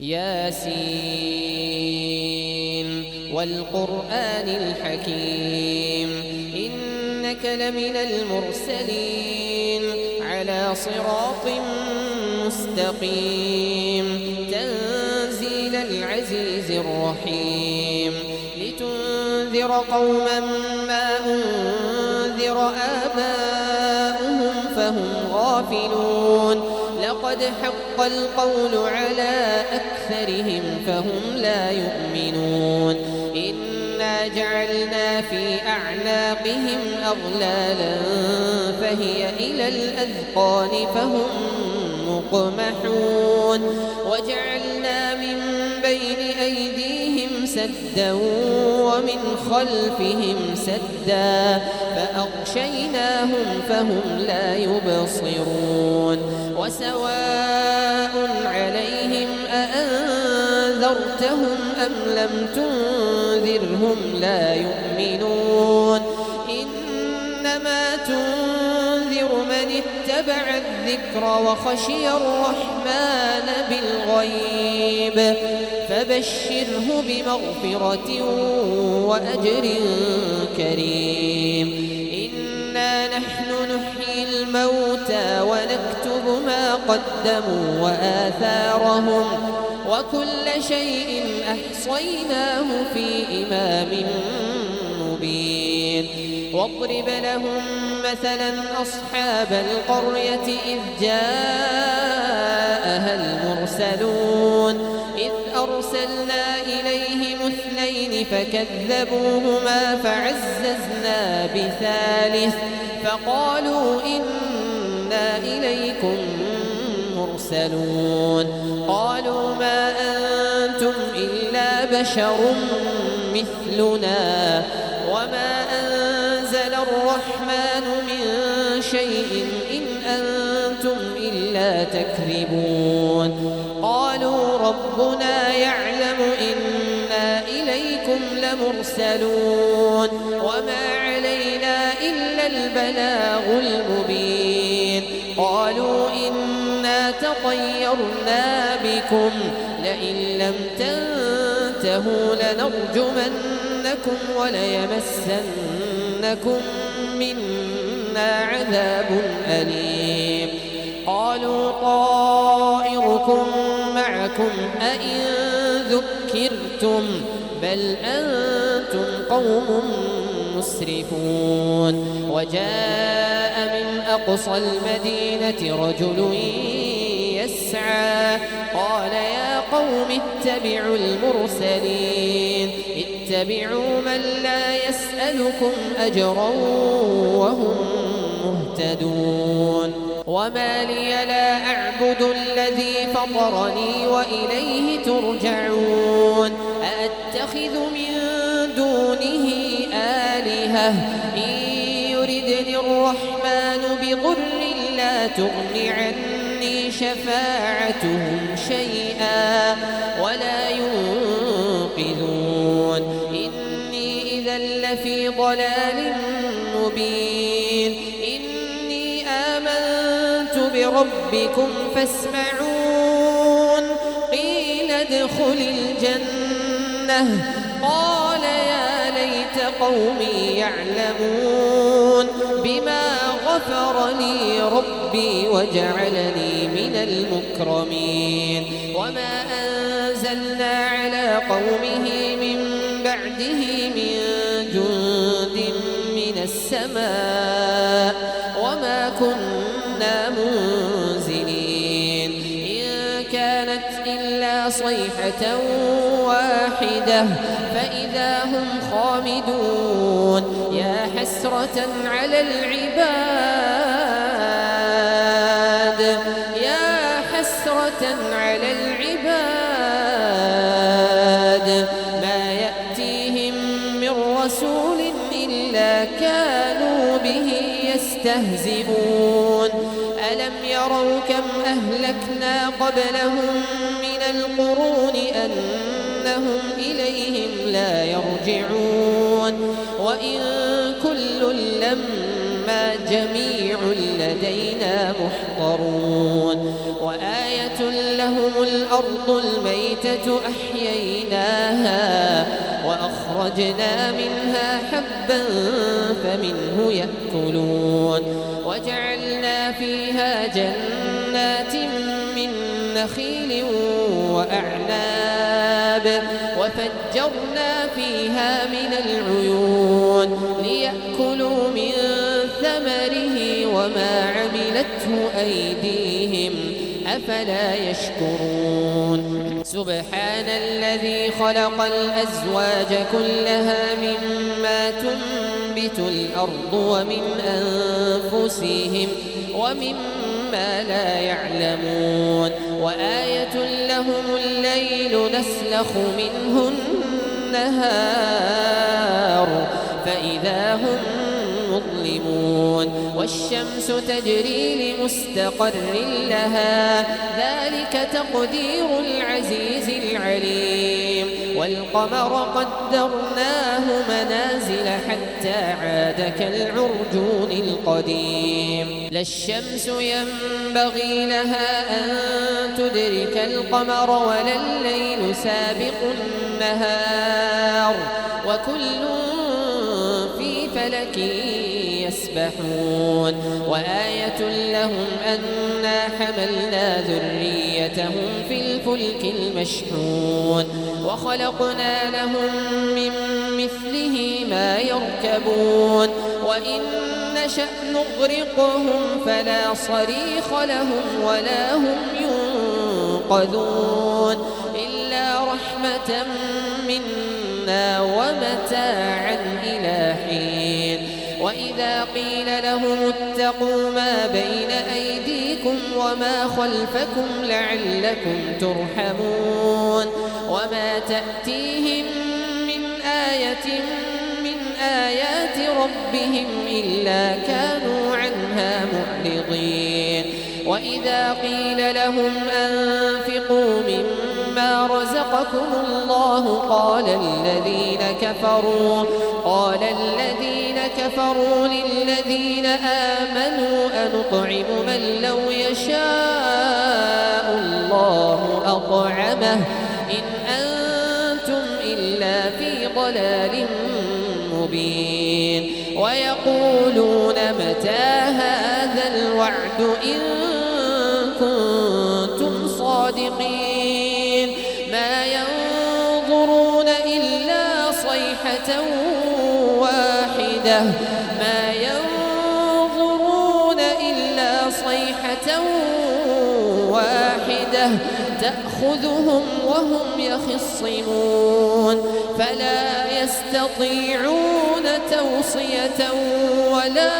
ياسين والقرآن الحكيم إنك لمن المرسلين على صراط مستقيم تنزيل العزيز الرحيم لتنذر قوما ما أنذر آباؤهم فهم غافلون لقد حق القول على أكثرهم فهم لا يؤمنون إنا جعلنا في أعناقهم أغلالا فهي إلى الأذقان فهم مقمحون وجعلنا من بين أيديهم سدا ومن خلفهم سدا فأغشيناهم فهم لا يبصرون وسواء عليهم أأنذرتهم أم لم تنذرهم لا يؤمنون إنما تنذر من اتبع الذكر وخشي الرحمن بالغيب فبشره بمغفرة وأجر كريم إنا نحن نحيي الموتى ونكتب ما قدموا وآثارهم وكل شيء أحصيناه في إمام مبين واضرب لهم مثلا أصحاب القرية إذ جاءها المرسلون إذ أرسلنا إليهم اثنين فكذبوهما فعززنا بثالث فقالوا إنا إليكم مرسلون قالوا ما أنتم إلا بشر مثلنا وما أنزل الرحمن من شيء إن أنتم إلا تكذبون قالوا ربنا يعلم إنا إليكم لمرسلون وما علينا إلا البلاغ المبين قالوا إنا تطيرنا بكم لئن لم تنتهوا لنرجمنكم وليمسنكم منا عذاب أليم قالوا طائركم معكم أئن ذكرتم بل أنتم قوم مسرفون وجاء من أقصى المدينة رجل يسعى قال يا قوم اتبعوا المرسلين اتبعوا من لا يسألكم أجرا وهم مهتدون وما لي لا أعبد الذي فطرني وإليه ترجعون أأتخذ من دونه آلهة إن يردني الرحمن بضر لا تغن عني شفاعتهم شيئا ولا ينقذون إني إذا لفي ضلال مبين إني آمنت بربكم فاسمعون قيل ادخل الجنة قال يا ليت قومي يعلمون بما غفر لي ربي وجعلني من المكرمين وما أنزلنا على قومه من بعده من جند من السماء وما كنا منزلين إن كانت إلا صيحة واحدة فإذا هم خامدون يا حسرة على العباد يا حسرة على العباد ما يأتيهم من رسول إلا كانوا به يستهزئون ألم يروا كم أهلكنا قبلهم من القرون أنهم إليهم لا يرجعون وإن كل لما جميع لدينا محضرون وآية لهم الأرض الميتة أحييناها وأخرجنا منها حبا فمنه يأكلون وجعلنا فيها جنات من نخيل وأعناب وفجرنا فيها من العيون ليأكلوا من ثمره وما عملته أيديهم أفلا يشكرون سبحان الذي خلق الأزواج كلها مما تنبت الأرض ومن أنفسهم ومما لا يعلمون وآية لهم الليل نسلخ منه النهار فإذا هم مظلمون والشمس تجري لمستقر لها ذلك تقدير العزيز العليم والقمر قدرناه منازل حتى عاد كالعرجون القديم لا الشمس ينبغي لها أن تدرك القمر ولا الليل سابق النهار وكل في فلك يسبحون وآية لهم أنا حملنا ذريتهم في الفلك المشحون وخلقنا لهم من مثله ما يركبون وإن نشأ نغرقهم فلا صريخ لهم ولا هم ينقذون إلا رحمة منا ومتاعا إلى حين وإذا قيل لهم اتقوا ما بين أيديكم وما خلفكم لعلكم ترحمون وما تأتيهم من آية من آيات ربهم إلا كانوا عنها معرضين وإذا قيل لهم أنفقوا مما رزقكم الله قال الذين كفروا للذين آمنوا أنطعم من لو يشاء الله أطعمه إن أنتم إلا في ضلال مبين ويقولون متى هذا الوعد إن كنتم صادقين ما ينظرون إلا صيحة واحدة تأخذهم وهم يخصمون فلا يستطيعون توصية ولا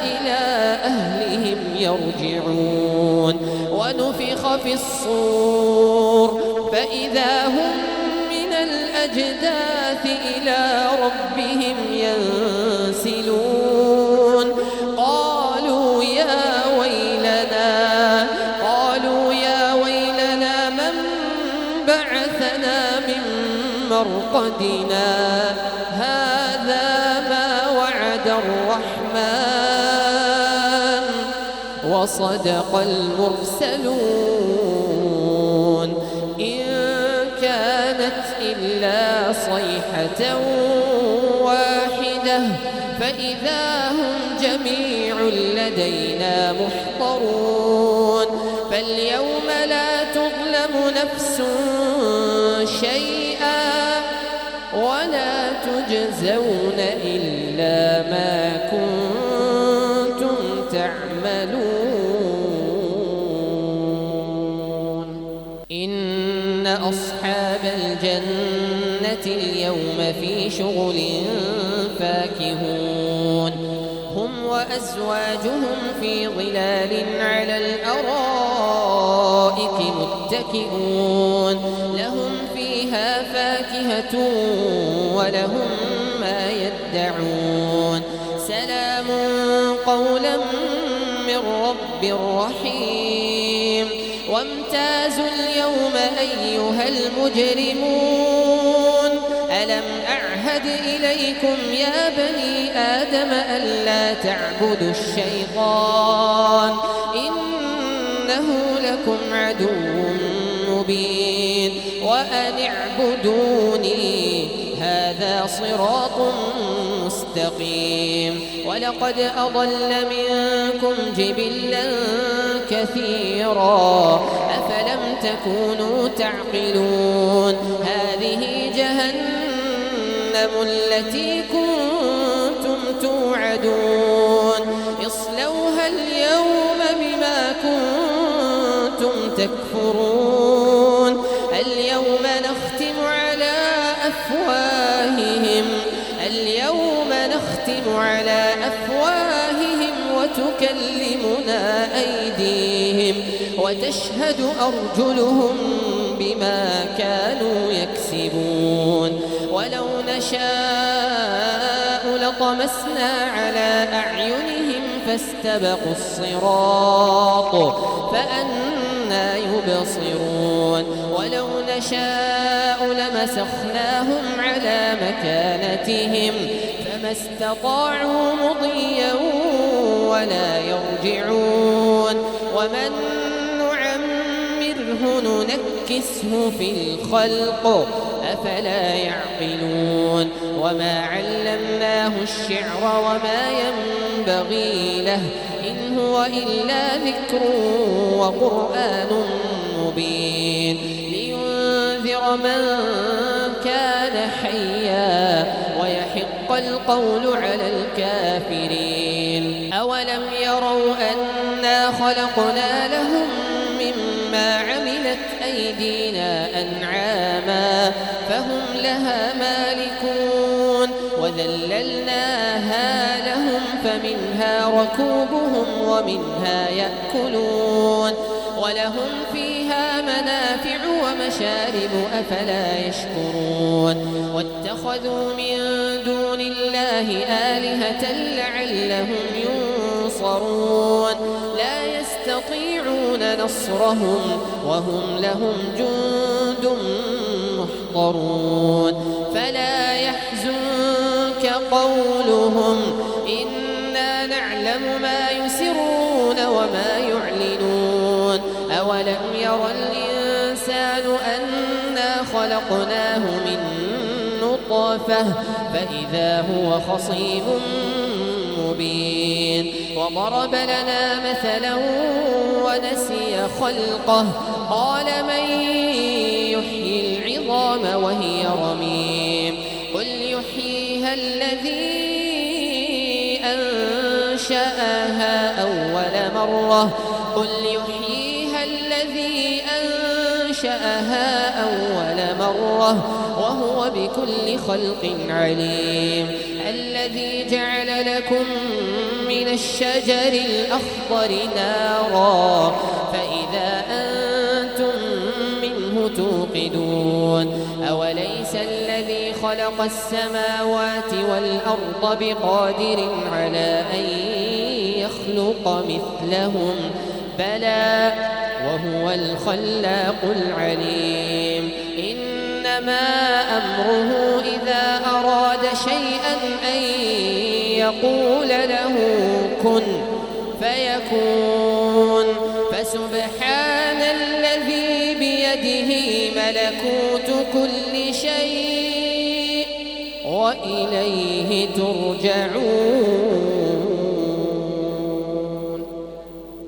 إلى أهلهم يرجعون ونفخ في الصور فإذا هم من الأجداث إلى ربهم ينسلون قالوا يا ويلنا من بعثنا من مرقدنا هذا ما وعد الرحمن وصدق المرسلون إن كانت إلا صيحة واحدة فإذا هم جميع لدينا محضرون فاليوم لا تظلم نفس شيئا ولا تجزون إلا ما كنتم تعملون إن أصحاب الجنة اليوم في شغل فاكهون هم وأزواجهم في ظلال على الأرائك متكئون لهم فيها فاكهة ولهم ما يدعون سلام قولا من رب رحيم وامتازوا اليوم أيها المجرمون ألم أعلم عهد إليكم يا بني آدم ألا تعبدوا الشيطان إنه لكم عدو مبين وأن اعبدوني هذا صراط مستقيم ولقد أضل منكم جبلا كثيرا أفلم تكونوا تعقلون هذه جهنم التي كنتم توعدون اصلوها اليوم بما كنتم تكفرون اليوم نختم على أفواههم وتكلمنا أيديهم وتشهد أرجلهم بما كانوا يكسبون ولو نشاء لطمسنا على أعينهم فاستبقوا الصراط فأنى يبصرون ولو نشاء لمسخناهم على مكانتهم فما استطاعوا مضيا ولا يرجعون ومن نعمره ننكسه في الخلق أفلا يعقلون وما علمناه الشعر وما ينبغي له إن هو إلا ذكر وقرآن مبين لينذر من كان حيا ويحق القول على الكافرين أولم يروا أنا خلقنا لهم مما عملت أيدينا أنعاما فهم لها مالكون وذللناها لهم فمنها ركوبهم ومنها يأكلون ولهم فيها منافع ومشارب أفلا يشكرون واتخذوا من دون الله آلهة لعلهم ينصرون لا يستطيعون نصرهم وهم لهم جند محضرون فلا يحزنك قولهم إنا نعلم ما يسرون وما يعلنون أولم ير الإنسان أنا خلقناه من نطفة فإذا هو خصيم مبين وضرب لنا مثلا ونسي خلقه قال من يحيي العظام وهي رميم قل يحييها الذي أنشأها أول مرة قل يحييها الذي أنشأها أول مرة وهو بكل خلق عليم الذي جعل لكم من الشجر الأخضر نارا فإذا أنتم منه توقدون أوليس الذي خلق السماوات والأرض بقادر على أن يخلق مثلهم بلى وهو الخلاق العليم إنما أمره إذا أراد شيئا أن يقول له كن فيكون فسبحان الذي بيده ملكوت كل شيء وإليه ترجعون